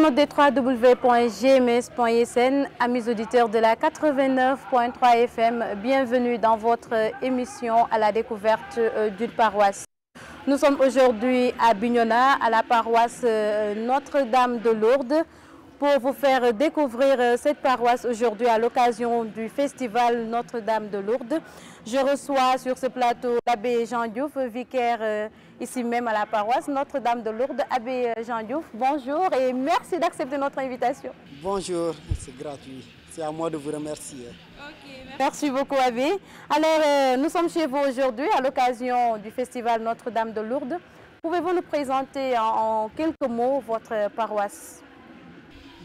internautes des www.gms.sn, amis auditeurs de la 89.3 FM, bienvenue dans votre émission à la découverte d'une paroisse. Nous sommes aujourd'hui à Bignona, à la paroisse Notre-Dame de Lourdes, pour vous faire découvrir cette paroisse aujourd'hui à l'occasion du festival Notre-Dame de Lourdes. Je reçois sur ce plateau l'abbé Jean Diouf, vicaire ici même à la paroisse Notre-Dame de Lourdes. Abbé Jean Diouf, bonjour et merci d'accepter notre invitation. Bonjour, c'est gratuit. C'est à moi de vous remercier. Okay, merci beaucoup, abbé. Alors, nous sommes chez vous aujourd'hui à l'occasion du festival Notre-Dame de Lourdes. Pouvez-vous nous présenter en quelques mots votre paroisse?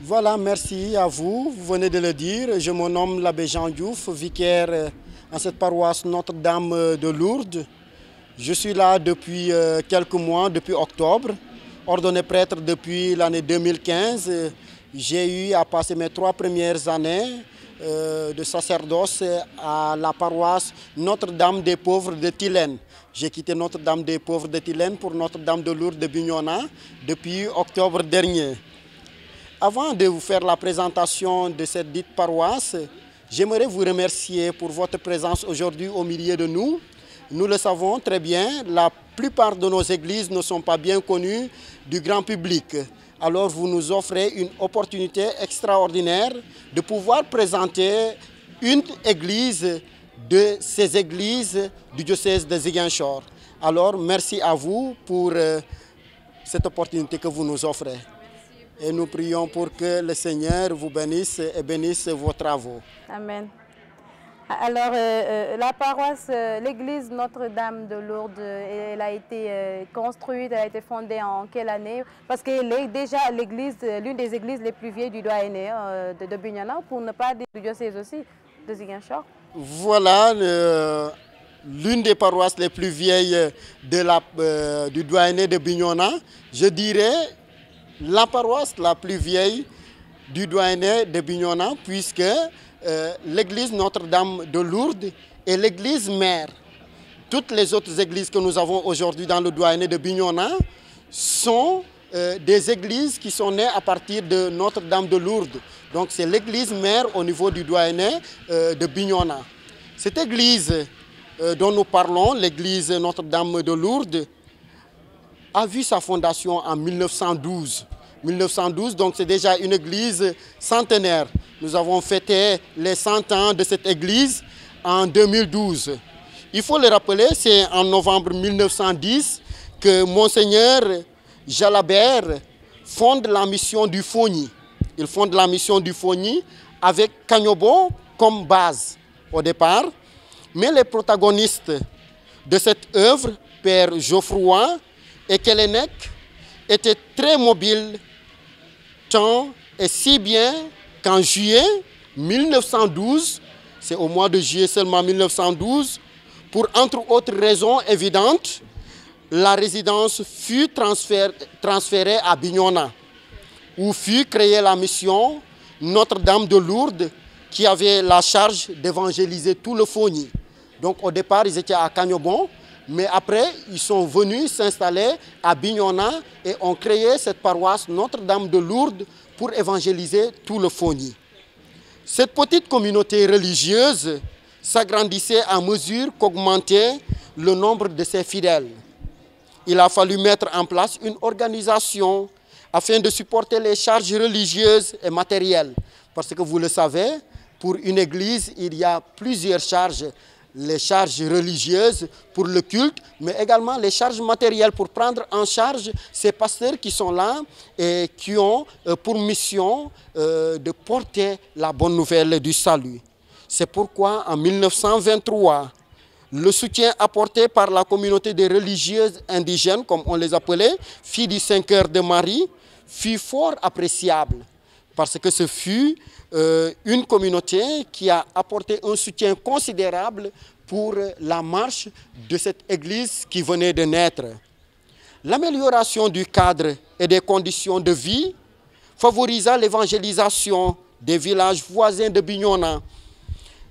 Voilà, merci à vous. Vous venez de le dire. Je me nomme l'abbé Jean Diouf, vicaire en cette paroisse Notre-Dame de Lourdes. Je suis là depuis quelques mois, depuis octobre, ordonné prêtre depuis l'année 2015. J'ai eu à passer mes 3 premières années de sacerdoce à la paroisse Notre-Dame des Pauvres de Tilène. J'ai quitté Notre-Dame des Pauvres de Tilène pour Notre-Dame de Lourdes de Bignona depuis octobre dernier. Avant de vous faire la présentation de cette dite paroisse, j'aimerais vous remercier pour votre présence aujourd'hui au milieu de nous. Nous le savons très bien, la plupart de nos églises ne sont pas bien connues du grand public. Alors vous nous offrez une opportunité extraordinaire de pouvoir présenter une église de ces églises du diocèse de Ziguinchor. Alors merci à vous pour cette opportunité que vous nous offrez. Et nous prions pour que le Seigneur vous bénisse et bénisse vos travaux. Amen. Alors, la paroisse, l'église Notre-Dame de Lourdes, elle a été construite, elle a été fondée en quelle année? Parce qu'elle est déjà l'église, l'une des églises les plus vieilles du doyenné de Bignona, pour ne pas dire du diocèse aussi de Ziguinchor. Voilà l'une des paroisses les plus vieilles du doyenné de Bignona. Je dirais la paroisse la plus vieille du doyenné de Bignona, puisque l'église Notre-Dame de Lourdes est l'église mère. Toutes les autres églises que nous avons aujourd'hui dans le doyenné de Bignona sont des églises qui sont nées à partir de Notre-Dame de Lourdes. Donc c'est l'église mère au niveau du doyenné de Bignona. Cette église dont nous parlons, l'église Notre-Dame de Lourdes, a vu sa fondation en 1912. 1912, donc c'est déjà une église centenaire. Nous avons fêté les 100 ans de cette église en 2012. Il faut le rappeler, c'est en novembre 1910 que Monseigneur Jalabert fonde la mission du Fogny. Il fonde la mission du Fogny avec Cagnobo comme base au départ. Mais les protagonistes de cette œuvre, Père Geoffroy et Kellenec, étaient très mobiles, tant et si bien qu'en juillet 1912, c'est au mois de juillet seulement 1912, pour entre autres raisons évidentes, la résidence fut transférée à Bignona, où fut créée la mission Notre-Dame de Lourdes, qui avait la charge d'évangéliser tout le Fogny. Donc au départ, ils étaient à Cagnobon, mais après, ils sont venus s'installer à Bignona et ont créé cette paroisse Notre-Dame de Lourdes pour évangéliser tout le Fogny. Cette petite communauté religieuse s'agrandissait à mesure qu'augmentait le nombre de ses fidèles. Il a fallu mettre en place une organisation afin de supporter les charges religieuses et matérielles. Parce que vous le savez, pour une église, il y a plusieurs charges. Les charges religieuses pour le culte, mais également les charges matérielles pour prendre en charge ces pasteurs qui sont là et qui ont pour mission de porter la bonne nouvelle du salut. C'est pourquoi en 1923, le soutien apporté par la communauté des religieuses indigènes, comme on les appelait, filles du Saint-Cœur de Marie, fut fort appréciable parce que ce fut une communauté qui a apporté un soutien considérable pour la marche de cette église qui venait de naître. L'amélioration du cadre et des conditions de vie favorisa l'évangélisation des villages voisins de Bignona.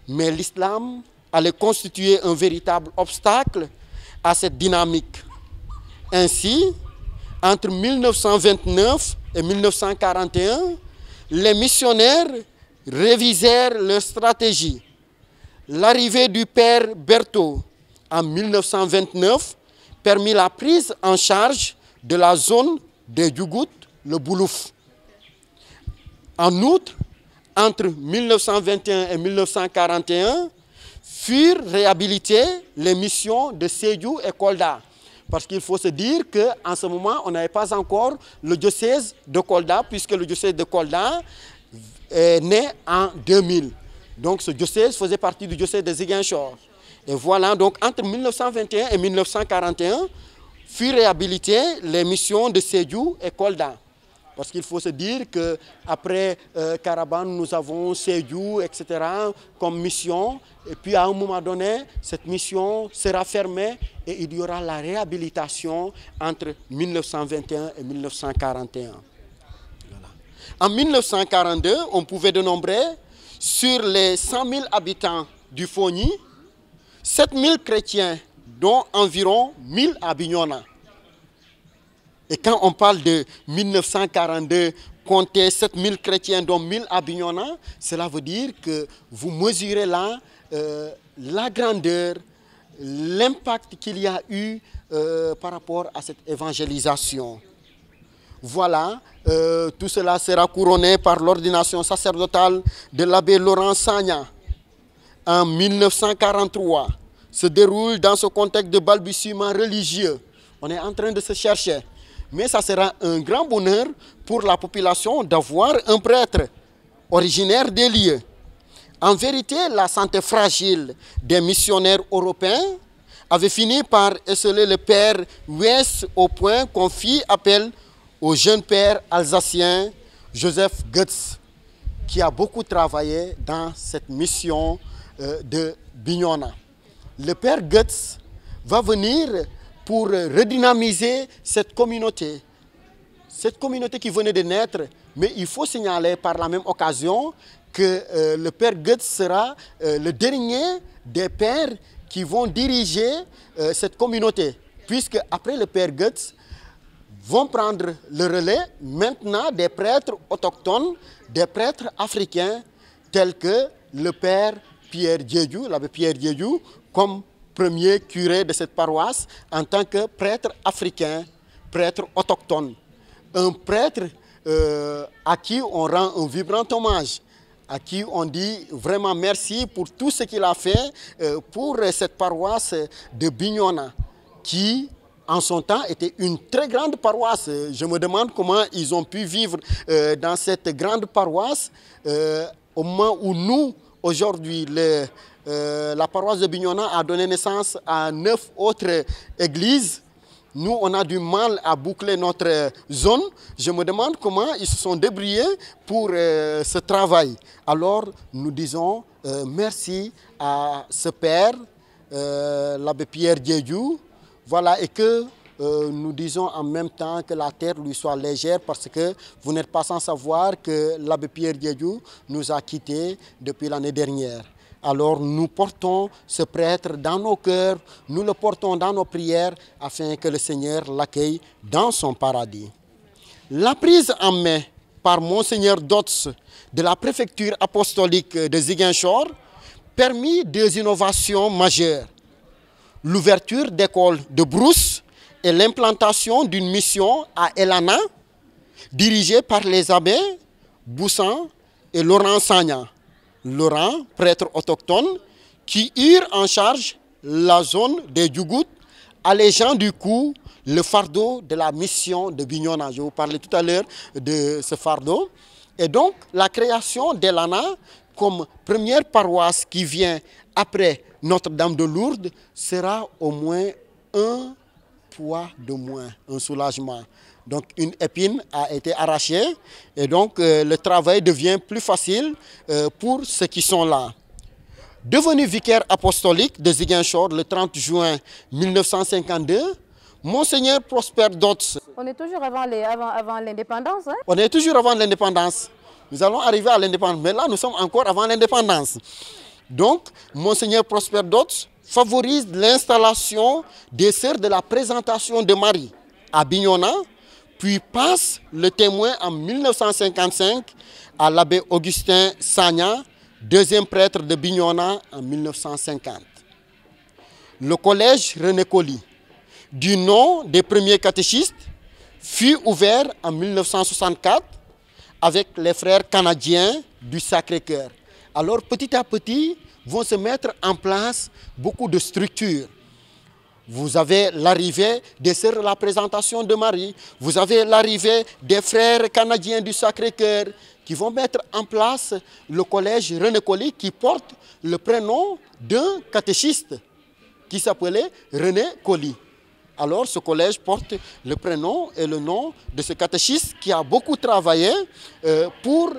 Mais l'islam allait constituer un véritable obstacle à cette dynamique. Ainsi, entre 1929 et 1941, les missionnaires révisèrent leur stratégie. L'arrivée du père Berthaud en 1929 permit la prise en charge de la zone de Djougout, le Boulouf. En outre, entre 1921 et 1941, furent réhabilitées les missions de Sédhiou et Kolda. Parce qu'il faut se dire qu'en ce moment, on n'avait pas encore le diocèse de Kolda, puisque le diocèse de Kolda est né en 2000. Donc ce diocèse faisait partie du diocèse de Ziguinchor. Et voilà, donc entre 1921 et 1941, furent réhabilitées les missions de Sédhiou et Kolda. Parce qu'il faut se dire qu'après Karabane, nous avons Sédhiou, etc. comme mission. Et puis à un moment donné, cette mission sera fermée et il y aura la réhabilitation entre 1921 et 1941. Voilà. En 1942, on pouvait dénombrer sur les 100 000 habitants du Fogny, 7 000 chrétiens, dont environ 1 000 à Bignona. Et quand on parle de 1942, compter 7 000 chrétiens, dont 1 000 à Bignona, cela veut dire que vous mesurez là la grandeur, l'impact qu'il y a eu par rapport à cette évangélisation. Voilà, tout cela sera couronné par l'ordination sacerdotale de l'abbé Laurent Sagna en 1943. Se déroule dans ce contexte de balbutiement religieux. On est en train de se chercher. Mais ça sera un grand bonheur pour la population d'avoir un prêtre originaire des lieux. En vérité, la santé fragile des missionnaires européens avait fini par esseler le père Weiss au point qu'on fit appel au jeune père alsacien Joseph Goetz, qui a beaucoup travaillé dans cette mission de Bignona. Le père Goetz va venir pour redynamiser cette communauté qui venait de naître, mais il faut signaler par la même occasion que le père Goetz sera le dernier des pères qui vont diriger cette communauté, puisque après le père Goetz vont prendre le relais maintenant des prêtres autochtones, des prêtres africains, tels que le père Pierre Diédiou, l'abbé Pierre Diédiou, comme premier curé de cette paroisse en tant que prêtre africain, prêtre autochtone. Un prêtre à qui on rend un vibrant hommage, à qui on dit vraiment merci pour tout ce qu'il a fait pour cette paroisse de Bignona, qui en son temps était une très grande paroisse. Je me demande comment ils ont pu vivre dans cette grande paroisse au moment où nous, aujourd'hui, la paroisse de Bignona a donné naissance à 9 autres églises. Nous, on a du mal à boucler notre zone. Je me demande comment ils se sont débrouillés pour ce travail. Alors, nous disons merci à ce père, l'abbé Pierre Diédiou. Voilà, et que nous disons en même temps que la terre lui soit légère, parce que vous n'êtes pas sans savoir que l'abbé Pierre Diédiou nous a quittés depuis l'année dernière. Alors nous portons ce prêtre dans nos cœurs, nous le portons dans nos prières afin que le Seigneur l'accueille dans son paradis. La prise en main par Monseigneur Dotz de la préfecture apostolique de Ziguinchor permit 2 innovations majeures. L'ouverture d'écoles de brousse et l'implantation d'une mission à Elana, dirigée par les abbés Boussan et Laurent Sagna. Laurent, prêtre autochtone, qui eurent en charge la zone des Djougout, allégeant du coup le fardeau de la mission de Bignona. Je vous parlais tout à l'heure de ce fardeau. Et donc, la création d'Elana comme première paroisse qui vient après Notre-Dame de Lourdes sera au moins un poids de moins, un soulagement. Donc une épine a été arrachée et donc le travail devient plus facile pour ceux qui sont là. Devenu vicaire apostolique de Ziguinchor le 30 juin 1952, Monseigneur Prosper Dotz. On est toujours avant l'indépendance, hein? On est toujours avant l'indépendance. Nous allons arriver à l'indépendance, mais là nous sommes encore avant l'indépendance. Donc, Monseigneur Prosper Dotz favorise l'installation des sœurs de la présentation de Marie à Bignona, puis passe le témoin en 1955 à l'abbé Augustin Sagna, deuxième prêtre de Bignona en 1950. Le collège René Coly, du nom des premiers catéchistes, fut ouvert en 1964 avec les frères canadiens du Sacré-Cœur. Alors petit à petit vont se mettre en place beaucoup de structures. Vous avez l'arrivée des sœurs de la présentation de Marie, vous avez l'arrivée des frères canadiens du Sacré-Cœur qui vont mettre en place le collège René Coly qui porte le prénom d'un catéchiste qui s'appelait René Coly. Alors ce collège porte le prénom et le nom de ce catéchiste qui a beaucoup travaillé pour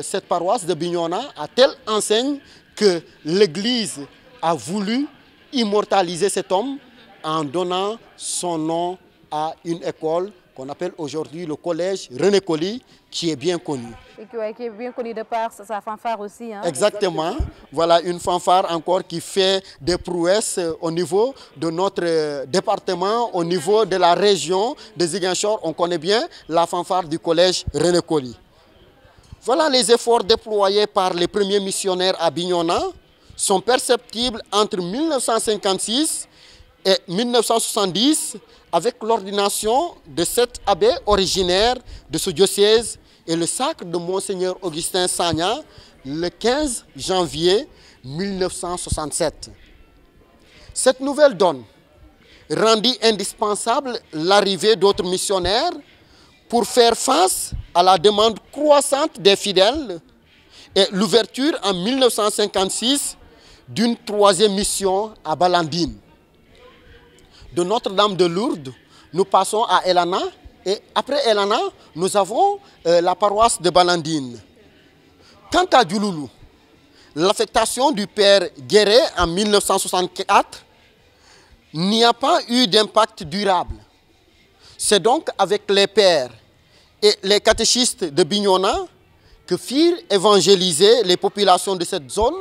cette paroisse de Bignona à telle enseigne que l'Église a voulu immortaliser cet homme en donnant son nom à une école qu'on appelle aujourd'hui le collège René Coly, qui est bien connu. Et qui est bien connu de par sa fanfare aussi. Hein? Exactement. Voilà une fanfare encore qui fait des prouesses au niveau de notre département, au niveau de la région de Ziguinchor. On connaît bien la fanfare du collège René Coly. Voilà les efforts déployés par les premiers missionnaires à Bignona sont perceptibles entre 1956 et 1970 avec l'ordination de 7 abbés originaires de ce diocèse et le sacre de Monseigneur Augustin Sagna le 15 janvier 1967. Cette nouvelle donne rendit indispensable l'arrivée d'autres missionnaires pour faire face à la demande croissante des fidèles et l'ouverture en 1956 d'une troisième mission à Balandine. De Notre-Dame de Lourdes, nous passons à Elana et après Elana, nous avons la paroisse de Balandine. Quant à Djouloulou, l'affectation du père Guéret en 1964 n'y a pas eu d'impact durable. C'est donc avec les pères et les catéchistes de Bignona que firent évangéliser les populations de cette zone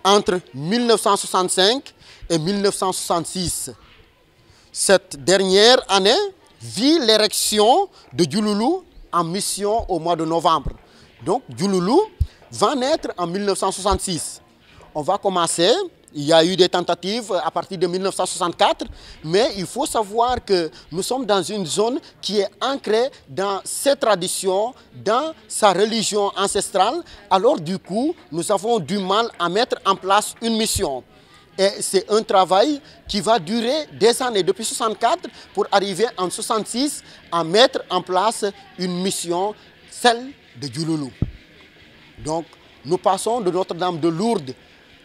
entre 1965 et 1966. Cette dernière année vit l'érection de Djouloulou en mission au mois de novembre. Donc Djouloulou va naître en 1966. On va commencer. Il y a eu des tentatives à partir de 1964, mais il faut savoir que nous sommes dans une zone qui est ancrée dans ses traditions, dans sa religion ancestrale. Alors du coup, nous avons du mal à mettre en place une mission. Et c'est un travail qui va durer des années, depuis 1964, pour arriver en 1966 à mettre en place une mission, celle de Djouloulou. Donc, nous passons de Notre-Dame de Lourdes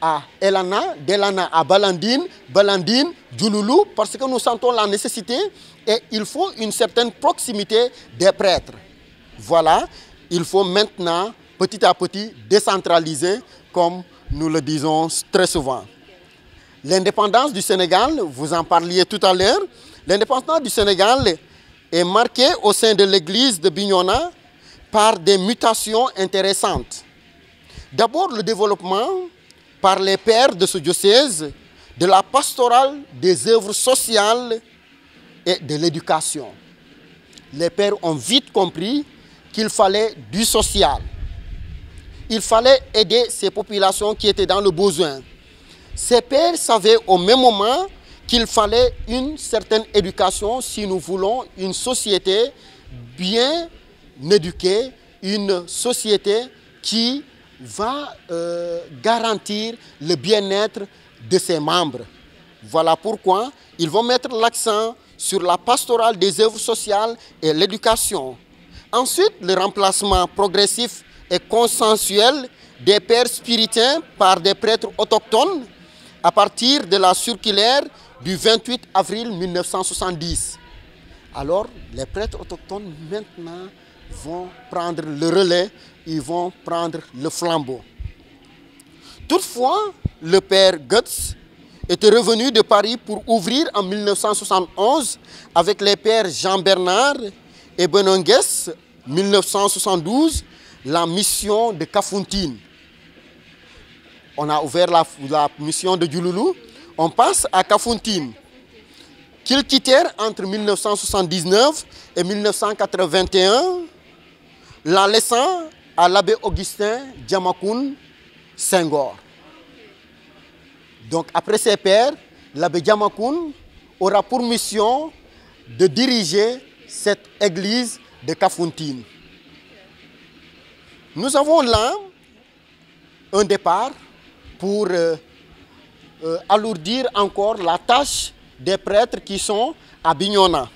à Elana, d'Elana à Balandine, Balandine, Djouloulou, parce que nous sentons la nécessité et il faut une certaine proximité des prêtres. Voilà, il faut maintenant, petit à petit, décentraliser, comme nous le disons très souvent. L'indépendance du Sénégal, vous en parliez tout à l'heure, l'indépendance du Sénégal est marquée au sein de l'église de Bignona par des mutations intéressantes. D'abord, le développement par les pères de ce diocèse de la pastorale des œuvres sociales et de l'éducation. Les pères ont vite compris qu'il fallait du social. Il fallait aider ces populations qui étaient dans le besoin. Ces pères savaient au même moment qu'il fallait une certaine éducation si nous voulons une société bien éduquée, une société qui va garantir le bien-être de ses membres. Voilà pourquoi ils vont mettre l'accent sur la pastorale des œuvres sociales et l'éducation. Ensuite, le remplacement progressif et consensuel des pères spiritains par des prêtres autochtones à partir de la circulaire du 28 avril 1970. Alors, les prêtres autochtones maintenant vont prendre le relais, ils vont prendre le flambeau. Toutefois, le père Goetz était revenu de Paris pour ouvrir en 1971 avec les pères Jean-Bernard et Benongues, 1972, la mission de Kafountine. On a ouvert la mission de Djouloulou, on passe à Kafountine. qu'ils quittèrent entre 1979 et 1981, la laissant à l'abbé Augustin Diamacoune Senghor. Donc après ses pères, l'abbé Diamacoune aura pour mission de diriger cette église de Kafountine. Nous avons là un départ pour alourdir encore la tâche des prêtres qui sont à Bignona.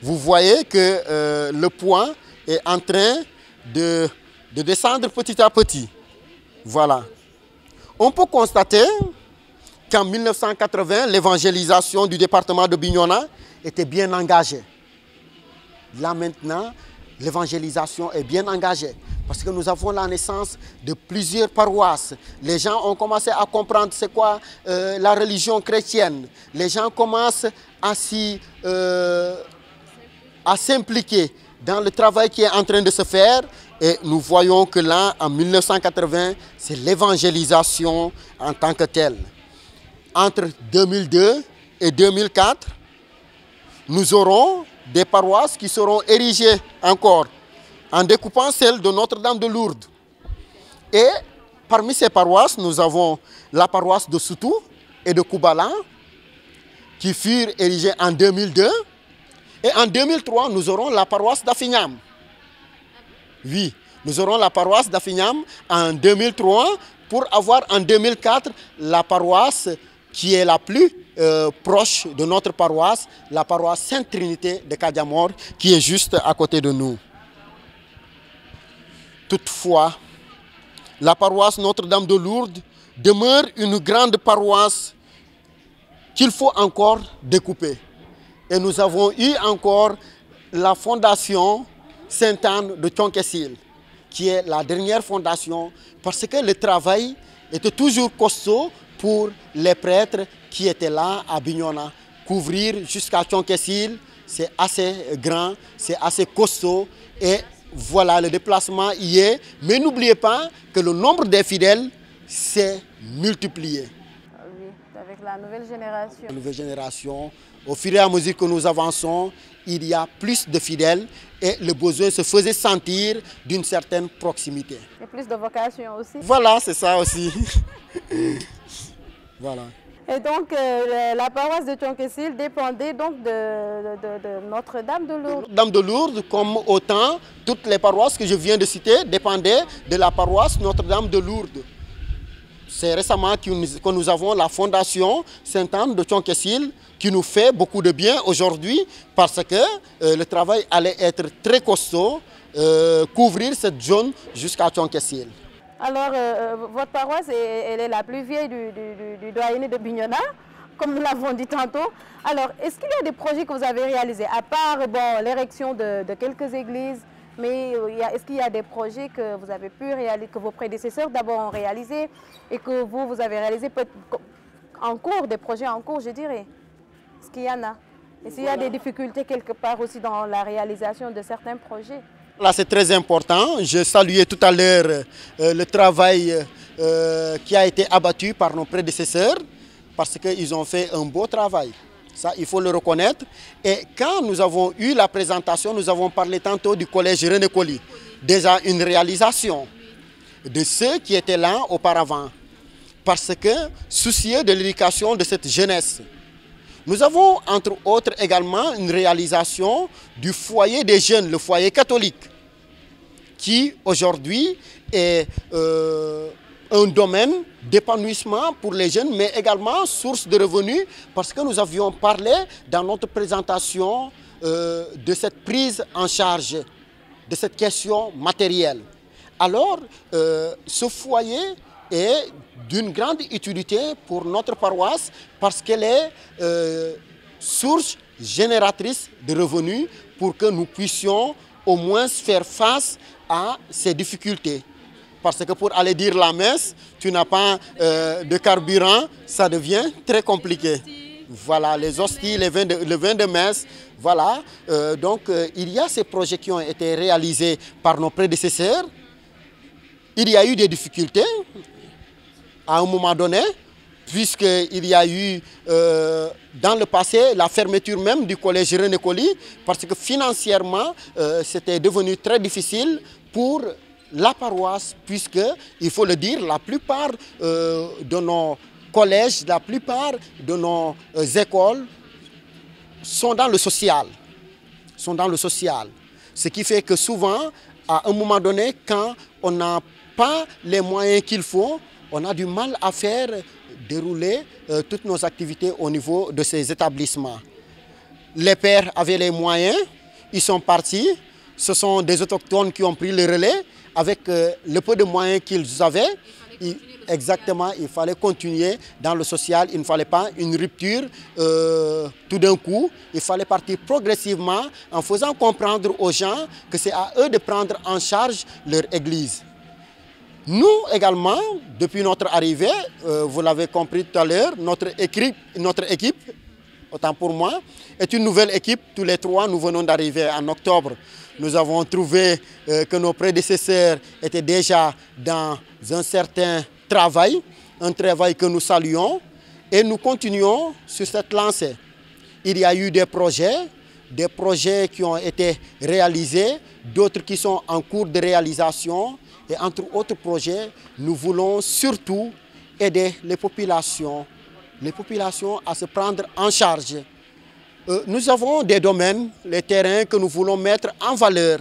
Vous voyez que le poids est en train de descendre petit à petit. Voilà. On peut constater qu'en 1980, l'évangélisation du département de Bignona était bien engagée. Là maintenant, l'évangélisation est bien engagée parce que nous avons la naissance de plusieurs paroisses. Les gens ont commencé à comprendre c'est quoi la religion chrétienne. Les gens commencent à s'impliquer dans le travail qui est en train de se faire. Et nous voyons que là, en 1980, c'est l'évangélisation en tant que telle. Entre 2002 et 2004, nous aurons des paroisses qui seront érigées encore en découpant celle de Notre-Dame de Lourdes. Et parmi ces paroisses, nous avons la paroisse de Soutou et de Koubala qui furent érigées en 2002. Et en 2003, nous aurons la paroisse d'Afignam. Oui, nous aurons la paroisse d'Afignam en 2003 pour avoir en 2004 la paroisse qui est la plus proche de notre paroisse, la paroisse Sainte-Trinité de Kadiamor, qui est juste à côté de nous. Toutefois, la paroisse Notre-Dame de Lourdes demeure une grande paroisse qu'il faut encore découper. Et nous avons eu encore la fondation Sainte-Anne de Thionck-Essyl, qui est la dernière fondation, parce que le travail était toujours costaud pour les prêtres qui étaient là à Bignona. Couvrir jusqu'à Thionck-Essyl, c'est assez grand, c'est assez costaud et voilà, le déplacement y est. Mais n'oubliez pas que le nombre des fidèles s'est multiplié. Oui, avec la nouvelle génération. La nouvelle génération, au fur et à mesure que nous avançons, il y a plus de fidèles et le besoin se faisait sentir d'une certaine proximité. Et plus de vocation aussi. Voilà, c'est ça aussi. Voilà. Et donc, la paroisse de Thionck-Essyl dépendait donc de Notre-Dame de Lourdes. Notre-Dame de Lourdes, comme autant, toutes les paroisses que je viens de citer dépendaient de la paroisse Notre-Dame de Lourdes. C'est récemment que nous avons la fondation Sainte-Anne de Thionck-Essyl qui nous fait beaucoup de bien aujourd'hui parce que le travail allait être très costaud, couvrir cette zone jusqu'à Thionck-Essyl. Alors, votre paroisse, elle est la plus vieille du doyenné de Bignona, comme nous l'avons dit tantôt. Alors, est-ce qu'il y a des projets que vous avez réalisés, à part l'érection de quelques églises, mais est-ce qu'il y a des projets que vous avez pu réaliser, que vos prédécesseurs d'abord ont réalisé et que vous avez réalisé en cours, des projets en cours, je dirais? Est-ce qu'il y en a? Est-ce qu'il y a des difficultés quelque part aussi dans la réalisation de certains projets? Là, c'est très important. Je saluais tout à l'heure le travail qui a été abattu par nos prédécesseurs parce qu'ils ont fait un beau travail. Ça, il faut le reconnaître. Et quand nous avons eu la présentation, nous avons parlé tantôt du collège René Coly. Déjà une réalisation de ceux qui étaient là auparavant. Parce que, soucieux de l'éducation de cette jeunesse, nous avons, entre autres, également une réalisation du foyer des jeunes, le foyer catholique, qui aujourd'hui est un domaine d'épanouissement pour les jeunes, mais également source de revenus, parce que nous avions parlé dans notre présentation de cette prise en charge, de cette question matérielle. Alors, ce foyer est d'une grande utilité pour notre paroisse parce qu'elle est source génératrice de revenus pour que nous puissions au moins faire face à ces difficultés. Parce que pour aller dire la messe, tu n'as pas de carburant, ça devient très compliqué. Voilà, les hosties, le vin de messe, voilà. Donc, il y a ces projets qui ont été réalisés par nos prédécesseurs. Il y a eu des difficultés à un moment donné puisqu'il y a eu dans le passé la fermeture même du collège René Coly, parce que financièrement, c'était devenu très difficile pour la paroisse, puisque, il faut le dire, la plupart de nos collèges, la plupart de nos écoles sont dans le social. Ce qui fait que souvent, à un moment donné, quand on n'a pas les moyens qu'il faut, on a du mal à faire dérouler toutes nos activités au niveau de ces établissements. Les pères avaient les moyens, ils sont partis. Ce sont des autochtones qui ont pris le relais avec le peu de moyens qu'ils avaient. Exactement, il fallait continuer dans le social. Il ne fallait pas une rupture tout d'un coup. Il fallait partir progressivement en faisant comprendre aux gens que c'est à eux de prendre en charge leur église. Nous également, depuis notre arrivée, vous l'avez compris tout à l'heure, notre équipe, autant pour moi, est une nouvelle équipe. Tous les trois, nous venons d'arriver en octobre. Nous avons trouvé que nos prédécesseurs étaient déjà dans un certain travail, un travail que nous saluons, et nous continuons sur cette lancée. Il y a eu des projets qui ont été réalisés, d'autres qui sont en cours de réalisation. Et entre autres projets, nous voulons surtout aider les populations à se prendre en charge. Nous avons des domaines, les terrains que nous voulons mettre en valeur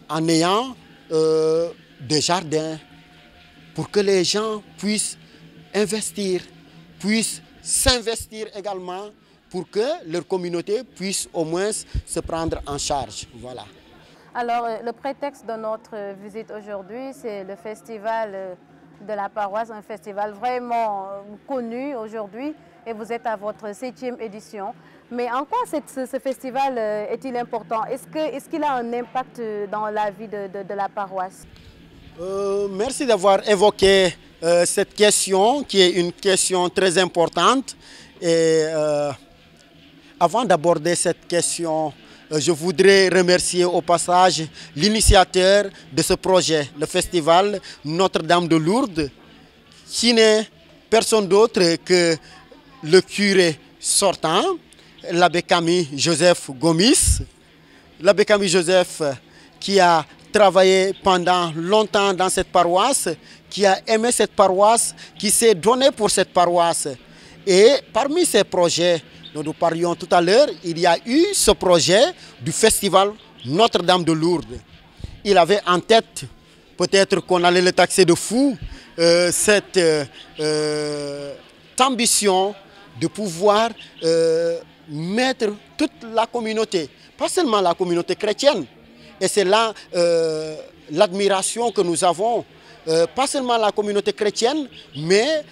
en ayant des jardins pour que les gens puissent investir, puissent s'investir également pour que leur communauté puisse au moins se prendre en charge. Voilà. Alors, le prétexte de notre visite aujourd'hui, c'est le festival de la paroisse, un festival vraiment connu aujourd'hui, et vous êtes à votre 7e édition. Mais en quoi ce festival est-il important? Est-ce qu'il a un impact dans la vie de la paroisse? Merci d'avoir évoqué cette question, qui est une question très importante. Et avant d'aborder cette question, je voudrais remercier au passage l'initiateur de ce projet, le festival Notre-Dame de Lourdes, qui n'est personne d'autre que le curé sortant, l'abbé Camille Joseph Gomis. L'abbé Camille Joseph qui a travaillé pendant longtemps dans cette paroisse, qui a aimé cette paroisse, qui s'est donné pour cette paroisse. Et parmi ces projets dont nous parlions tout à l'heure, il y a eu ce projet du festival Notre-Dame de Lourdes. Il avait en tête, peut-être qu'on allait le taxer de fou, cette ambition de pouvoir mettre toute la communauté, pas seulement la communauté chrétienne, et c'est là l'admiration que nous avons, pas seulement la communauté chrétienne, mais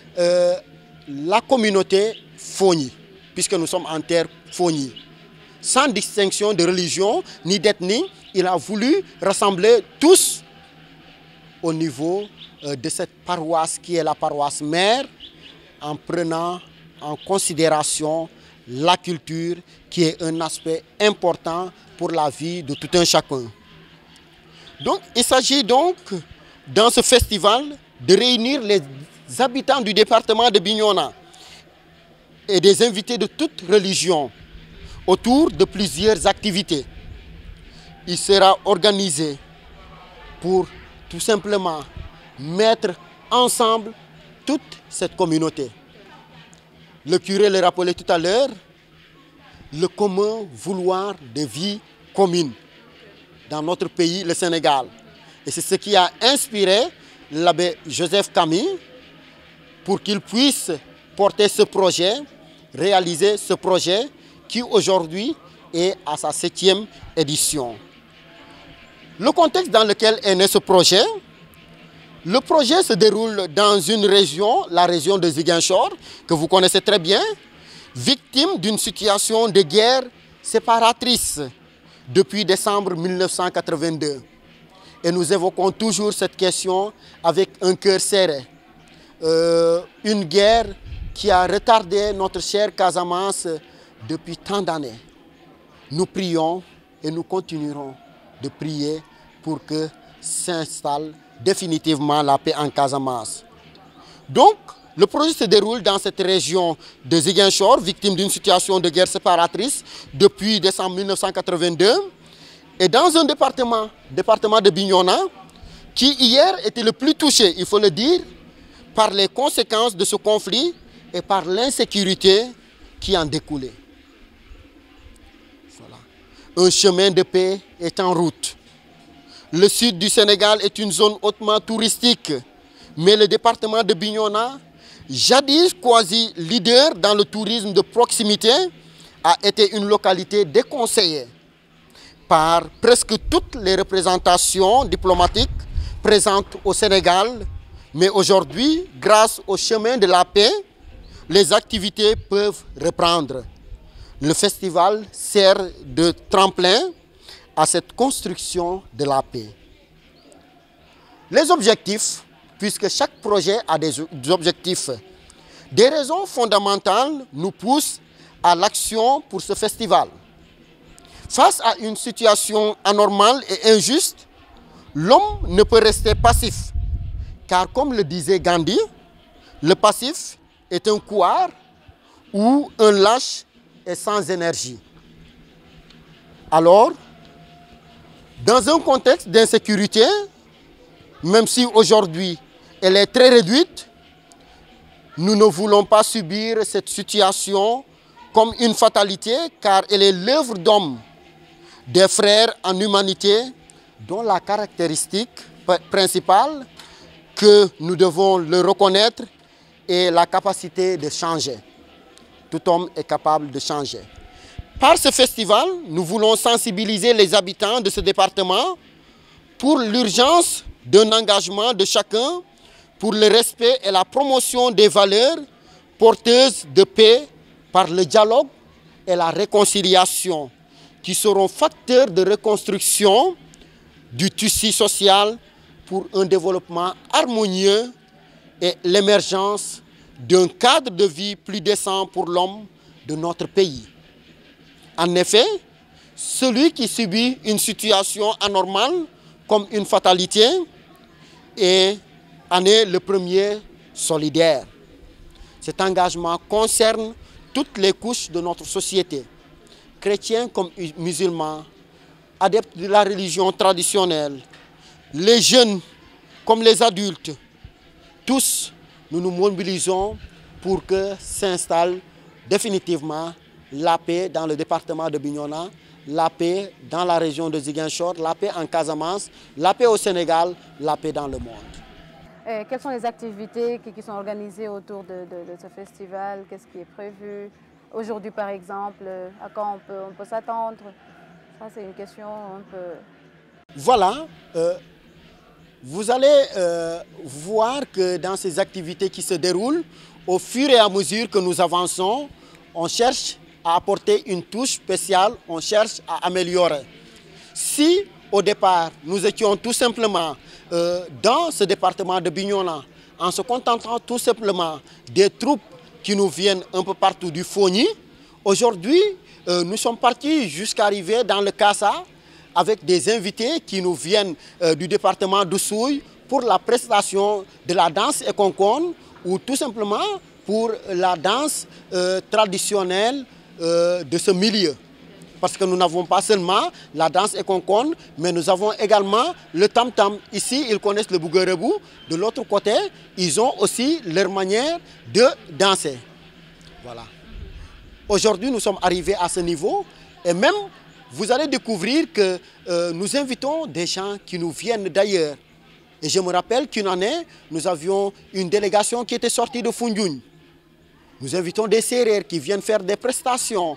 la communauté Fogny, puisque nous sommes en terre Fogny. Sans distinction de religion ni d'ethnie, il a voulu rassembler tous au niveau de cette paroisse qui est la paroisse mère, en prenant en considération la culture qui est un aspect important pour la vie de tout un chacun. Donc, il s'agit donc, dans ce festival, de réunir les habitants du département de Bignona et des invités de toute religion autour de plusieurs activités. Il sera organisé pour tout simplement mettre ensemble toute cette communauté. Le curé le rappelait tout à l'heure, le commun vouloir de vie commune dans notre pays, le Sénégal. Et c'est ce qui a inspiré l'abbé Joseph Camille pour qu'il puisse porter ce projet, réaliser ce projet qui aujourd'hui est à sa 7e édition. Le contexte dans lequel est né ce projet, le projet se déroule dans une région, la région de Ziguinchor, que vous connaissez très bien, victime d'une situation de guerre séparatrice depuis décembre 1982. Et nous évoquons toujours cette question avec un cœur serré. Une guerre qui a retardé notre chère Casamance depuis tant d'années. Nous prions et nous continuerons de prier pour que s'installe définitivement la paix en Casamance. Donc, Le projet se déroule dans cette région de Ziguinchor, victime d'une situation de guerre séparatrice depuis décembre 1982. Et dans un département de Bignona, qui hier était le plus touché, il faut le dire, par les conséquences de ce conflit et par l'insécurité qui en découlait. Voilà. Un chemin de paix est en route. Le sud du Sénégal est une zone hautement touristique, mais le département de Bignona, jadis quasi leader dans le tourisme de proximité, a été une localité déconseillée par presque toutes les représentations diplomatiques présentes au Sénégal. Mais aujourd'hui, grâce au chemin de la paix, les activités peuvent reprendre. Le festival sert de tremplin à cette construction de la paix. Les objectifs, puisque chaque projet a des objectifs, des raisons fondamentales nous poussent à l'action pour ce festival. Face à une situation anormale et injuste, l'homme ne peut rester passif. Car comme le disait Gandhi, le passif est un couard ou un lâche est sans énergie. Alors, dans un contexte d'insécurité, même si aujourd'hui elle est très réduite, nous ne voulons pas subir cette situation comme une fatalité, car elle est l'œuvre d'hommes, des frères en humanité, dont la caractéristique principale que nous devons le reconnaître est la capacité de changer. Tout homme est capable de changer. Par ce festival, nous voulons sensibiliser les habitants de ce département pour l'urgence d'un engagement de chacun pour le respect et la promotion des valeurs porteuses de paix par le dialogue et la réconciliation, qui seront facteurs de reconstruction du tissu social pour un développement harmonieux et l'émergence d'un cadre de vie plus décent pour l'homme de notre pays. En effet, celui qui subit une situation anormale comme une fatalité en est le premier solidaire. Cet engagement concerne toutes les couches de notre société, chrétiens comme musulmans, adeptes de la religion traditionnelle, les jeunes comme les adultes. Tous, nous nous mobilisons pour que s'installe définitivement la paix dans le département de Bignona, la paix dans la région de Ziguinchor, la paix en Casamance, la paix au Sénégal, la paix dans le monde. Quelles sont les activités qui sont organisées autour de ce festival? Qu'est-ce qui est prévu? Aujourd'hui, par exemple, à quand on peut s'attendre? Ça, c'est une question un peu... Voilà, vous allez voir que dans ces activités qui se déroulent, au fur et à mesure que nous avançons, on cherche à apporter une touche spéciale, on cherche à améliorer. Si au départ, nous étions tout simplement dans ce département de Bignona, en se contentant tout simplement des troupes qui nous viennent un peu partout du Fogny, aujourd'hui, nous sommes partis jusqu'à arriver dans le Kassa avec des invités qui nous viennent du département d'Oussouye pour la prestation de la danse et concon ou tout simplement pour la danse traditionnelle de ce milieu. Parce que nous n'avons pas seulement la danse et concon, mais nous avons également le tam-tam. Ici, ils connaissent le bouguerebou. De l'autre côté, ils ont aussi leur manière de danser. Voilà. Aujourd'hui, nous sommes arrivés à ce niveau et même vous allez découvrir que nous invitons des gens qui nous viennent d'ailleurs. Et je me rappelle qu'une année, nous avions une délégation qui était sortie de Foundiougne. Nous invitons des Sérères qui viennent faire des prestations.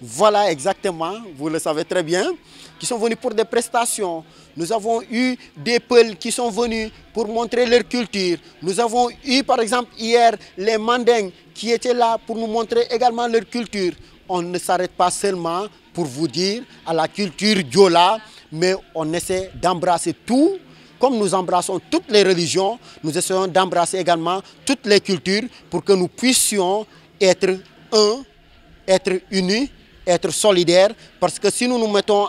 Voilà, exactement, vous le savez très bien, qui sont venus pour des prestations. Nous avons eu des Peuls qui sont venus pour montrer leur culture. Nous avons eu, par exemple, hier, les Mandingues qui étaient là pour nous montrer également leur culture. On ne s'arrête pas seulement pour vous dire à la culture Diola, mais on essaie d'embrasser tout. Comme nous embrassons toutes les religions, nous essayons d'embrasser également toutes les cultures pour que nous puissions être un, être unis, être solidaires. Parce que si nous nous mettons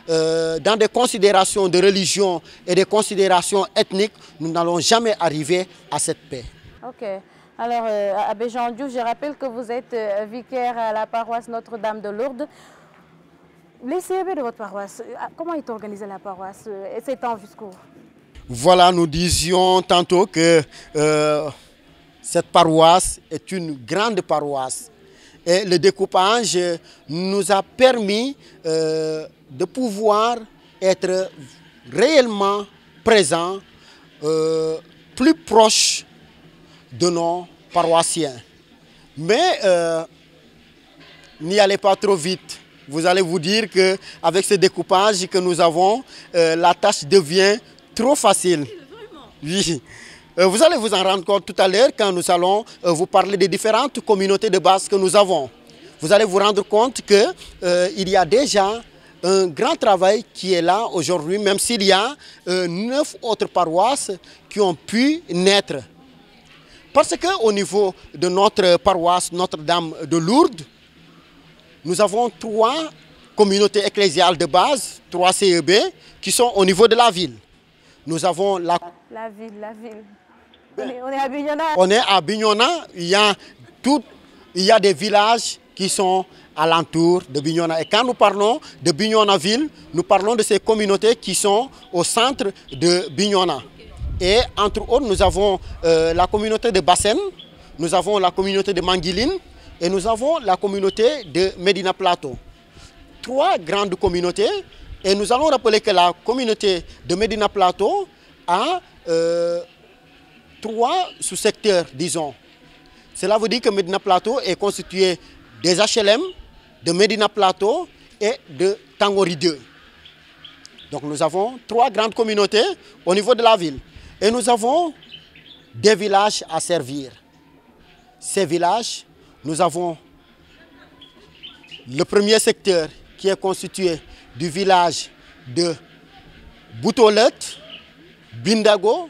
dans des considérations de religion et des considérations ethniques, nous n'allons jamais arriver à cette paix. Ok. Alors, Abbé Jean Diouf, je rappelle que vous êtes vicaire à la paroisse Notre-Dame de Lourdes. Les CEB de votre paroisse, comment est organisée la paroisse et s'étend jusqu'où? Voilà, nous disions tantôt que cette paroisse est une grande paroisse. Et le découpage nous a permis de pouvoir être réellement présents, plus proches de nos paroissiens. Mais n'y allez pas trop vite. Vous allez vous dire qu'avec ce découpage que nous avons, la tâche devient trop facile. Oui. Vous allez vous en rendre compte tout à l'heure quand nous allons vous parler des différentes communautés de base que nous avons. Vous allez vous rendre compte qu'il y a déjà un grand travail qui est là aujourd'hui, même s'il y a 9 autres paroisses qui ont pu naître. Parce qu'au niveau de notre paroisse Notre-Dame de Lourdes, nous avons 3 communautés ecclésiales de base, 3 CEB, qui sont au niveau de la ville. Nous avons la ville. On est à Bignona. On est à Bignona. Il y a des villages qui sont alentour de Bignona. Et quand nous parlons de Bignona-Ville, nous parlons de ces communautés qui sont au centre de Bignona. Et entre autres, nous avons la communauté de Bassène, nous avons la communauté de Manguiline et nous avons la communauté de Médina Plateau. 3 grandes communautés. Et nous allons rappeler que la communauté de Médina Plateau a 3 sous-secteurs, disons. Cela veut dire que Médina Plateau est constitué des HLM, de Médina Plateau et de Tangori 2. Donc nous avons 3 grandes communautés au niveau de la ville. Et nous avons des villages à servir. Ces villages, nous avons le premier secteur qui est constitué du village de Boutolet, Bindago,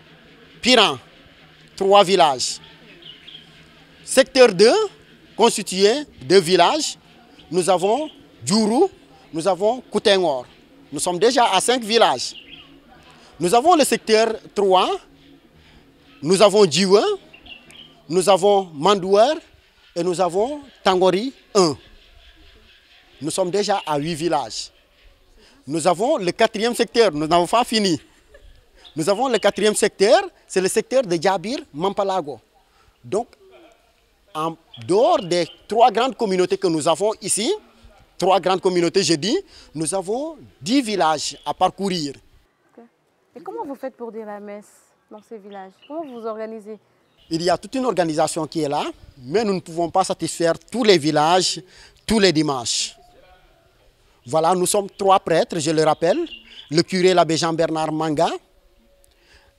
Piran. 3 villages. Secteur 2, constitué de villages, nous avons Djourou, nous avons Koutengor. Nous sommes déjà à 5 villages. Nous avons le secteur 3, nous avons Djiwa, nous avons Mandouer et nous avons Tangori 1. Nous sommes déjà à 8 villages. Nous avons le 4e secteur, nous n'avons pas fini. Nous avons le 4e secteur, c'est le secteur de Djabir Mampalago. Donc, en dehors des 3 grandes communautés que nous avons ici, 3 grandes communautés, je dis, nous avons 10 villages à parcourir. Et comment vous faites pour dire la messe dans ces villages? Comment vous vous organisez? Il y a toute une organisation qui est là, mais nous ne pouvons pas satisfaire tous les villages, tous les dimanches. Voilà, nous sommes 3 prêtres, je le rappelle. Le curé, l'abbé Jean-Bernard Manga,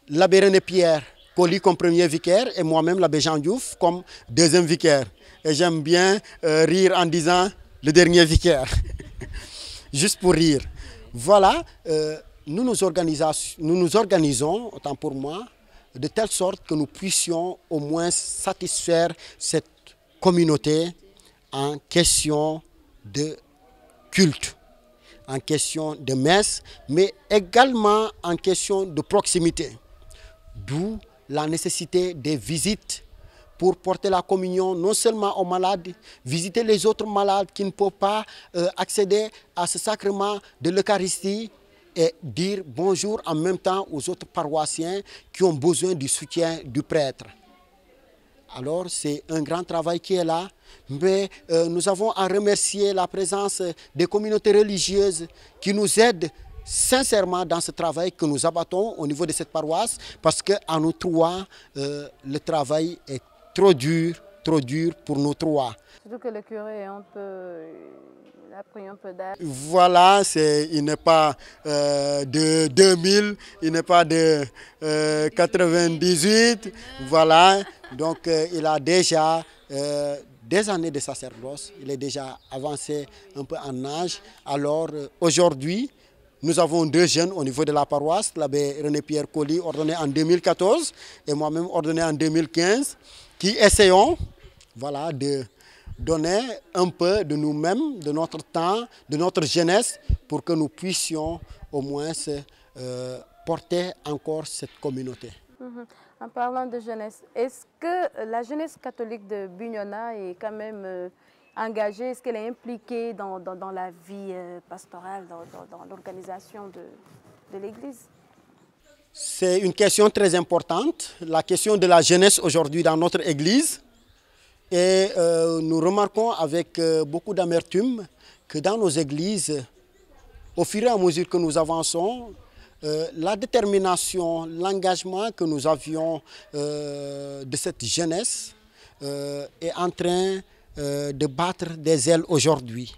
l'abbé René-Pierre Colli comme premier vicaire et moi-même, l'abbé Jean Diouf, comme 2e vicaire. Et j'aime bien rire en disant le dernier vicaire, juste pour rire. Voilà, nous nous organisons, autant pour moi, de telle sorte que nous puissions au moins satisfaire cette communauté en question de culte, en question de messe, mais également en question de proximité. D'où la nécessité des visites pour porter la communion non seulement aux malades, visiter les autres malades qui ne peuvent pas accéder à ce sacrement de l'Eucharistie et dire bonjour en même temps aux autres paroissiens qui ont besoin du soutien du prêtre. Alors c'est un grand travail qui est là, mais nous avons à remercier la présence des communautés religieuses qui nous aident sincèrement dans ce travail que nous abattons au niveau de cette paroisse, parce qu'à nous 3, le travail est trop dur pour nous 3. Surtout que le curé il a pris un peu d'âge. Voilà, il n'est pas de 2000, il n'est pas de 98, voilà, donc il a déjà des années de sacerdoce, il est déjà avancé un peu en âge. Alors aujourd'hui, nous avons 2 jeunes au niveau de la paroisse, l'abbé René-Pierre Colli, ordonné en 2014, et moi-même ordonné en 2015, qui essayons, voilà, de donner un peu de nous-mêmes, de notre temps, de notre jeunesse, pour que nous puissions au moins porter encore cette communauté. En parlant de jeunesse, est-ce que la jeunesse catholique de Bignona est quand même engagée? Est-ce qu'elle est impliquée dans la vie pastorale, dans l'organisation de l'Église? C'est une question très importante, la question de la jeunesse aujourd'hui dans notre Église. Et nous remarquons avec beaucoup d'amertume que dans nos églises, au fur et à mesure que nous avançons, la détermination, l'engagement que nous avions de cette jeunesse est en train de battre des ailes aujourd'hui.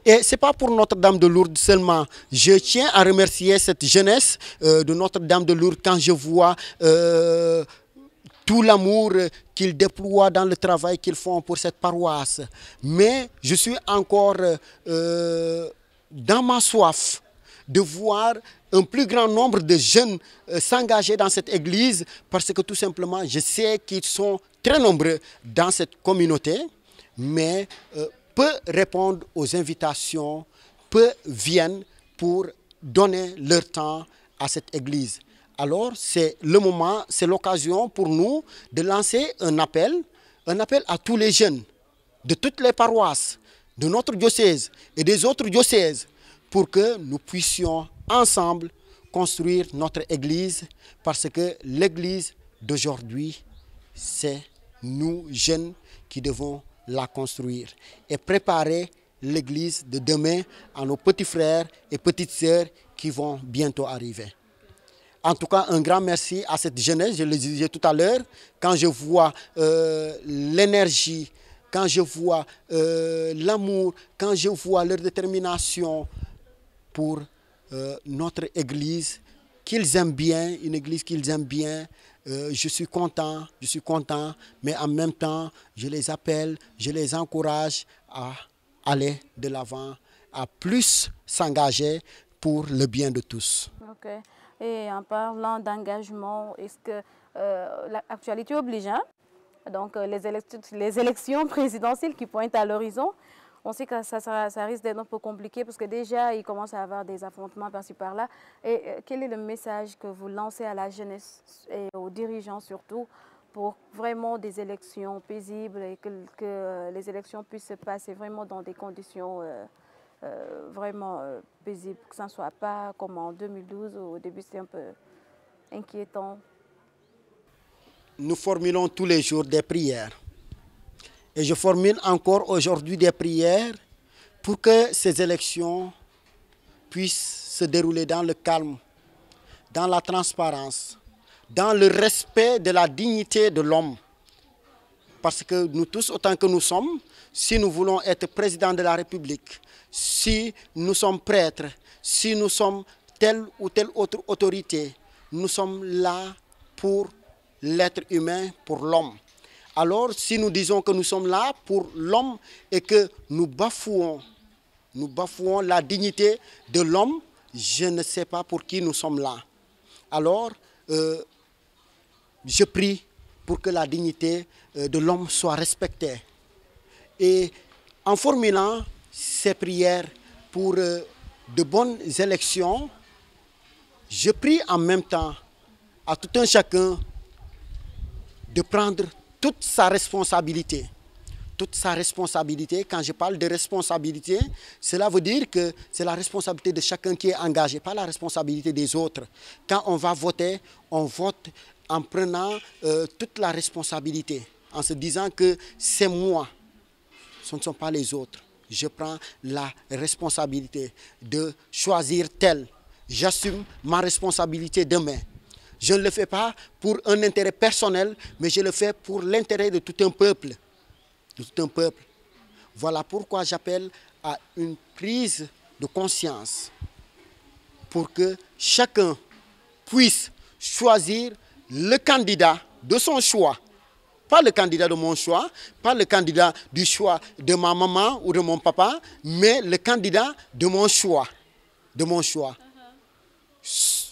Et ce n'est pas pour Notre-Dame de Lourdes seulement. Je tiens à remercier cette jeunesse de Notre-Dame de Lourdes quand je vois tout l'amour qu'ils déploient dans le travail qu'ils font pour cette paroisse. Mais je suis encore dans ma soif de voir un plus grand nombre de jeunes s'engager dans cette église parce que tout simplement, je sais qu'ils sont très nombreux dans cette communauté, mais peu répondent aux invitations, peu viennent pour donner leur temps à cette église. Alors, c'est le moment, c'est l'occasion pour nous de lancer un appel à tous les jeunes de toutes les paroisses, de notre diocèse et des autres diocèses, pour que nous puissions ensemble construire notre église, parce que l'église d'aujourd'hui, c'est nous, jeunes, qui devons la construire et préparer l'église de demain à nos petits frères et petites sœurs qui vont bientôt arriver. En tout cas, un grand merci à cette jeunesse, je le disais tout à l'heure, quand je vois l'énergie, quand je vois l'amour, quand je vois leur détermination pour notre église, qu'ils aiment bien, une église qu'ils aiment bien. Je suis content, mais en même temps, je les appelle, je les encourage à aller de l'avant, à plus s'engager pour le bien de tous. Ok. Et en parlant d'engagement, est-ce que l'actualité oblige, hein? Donc les élections présidentielles qui pointent à l'horizon, on sait que ça risque d'être un peu compliqué parce que déjà, il commence à y avoir des affrontements par-ci par-là. Et quel est le message que vous lancez à la jeunesse et aux dirigeants surtout pour vraiment des élections paisibles et que les élections puissent se passer vraiment dans des conditions vraiment paisibles, que ça ne soit pas comme en 2012 où au début c'était un peu inquiétant? Nous formulons tous les jours des prières. Et je formule encore aujourd'hui des prières pour que ces élections puissent se dérouler dans le calme, dans la transparence, dans le respect de la dignité de l'homme. Parce que nous tous, autant que nous sommes, si nous voulons être président de la République, si nous sommes prêtres, si nous sommes telle ou telle autre autorité, nous sommes là pour l'être humain, pour l'homme. Alors, si nous disons que nous sommes là pour l'homme et que nous bafouons la dignité de l'homme, je ne sais pas pour qui nous sommes là. Alors, je prie pour que la dignité de l'homme soit respectée. Et en formulant ces prières pour de bonnes élections, je prie en même temps à tout un chacun de prendre toute sa responsabilité. Toute sa responsabilité. Quand je parle de responsabilité, cela veut dire que c'est la responsabilité de chacun qui est engagé, pas la responsabilité des autres. Quand on va voter, on vote en prenant toute la responsabilité, en se disant que c'est moi, ce ne sont pas les autres. Je prends la responsabilité de choisir tel. J'assume ma responsabilité demain. Je ne le fais pas pour un intérêt personnel, mais je le fais pour l'intérêt de tout un peuple. De tout un peuple. Voilà pourquoi j'appelle à une prise de conscience pour que chacun puisse choisir le candidat de son choix. Pas le candidat de mon choix, pas le candidat du choix de ma maman ou de mon papa, mais le candidat de mon choix. De mon choix.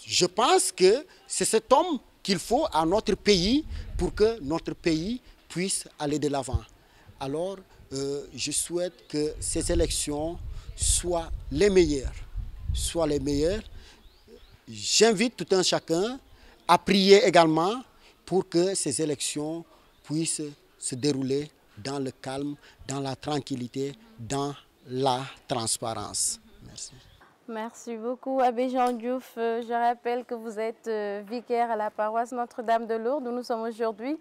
Je pense que c'est cet homme qu'il faut à notre pays pour que notre pays puisse aller de l'avant. Alors, je souhaite que ces élections soient les meilleures. J'invite tout un chacun à prier également pour que ces élections puissent se dérouler dans le calme, dans la tranquillité, dans la transparence. Merci. Merci beaucoup, Abbé Jean Diouf. Je rappelle que vous êtes vicaire à la paroisse Notre-Dame de Lourdes où nous sommes aujourd'hui.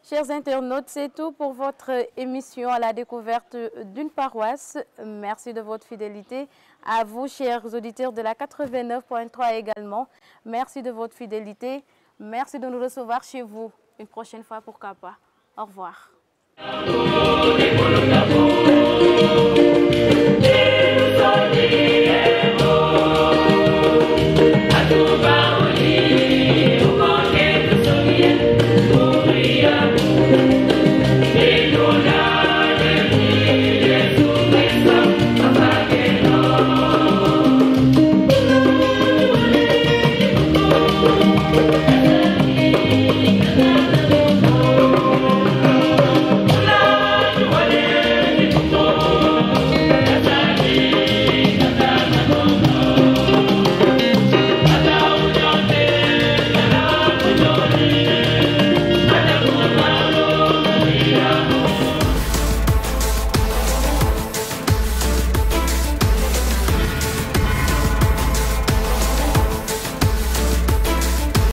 Chers internautes, c'est tout pour votre émission à la découverte d'une paroisse. Merci de votre fidélité. À vous, chers auditeurs de la 89.3 également, merci de votre fidélité. Merci de nous recevoir chez vous une prochaine fois, pourquoi pas. Au revoir. Thank you.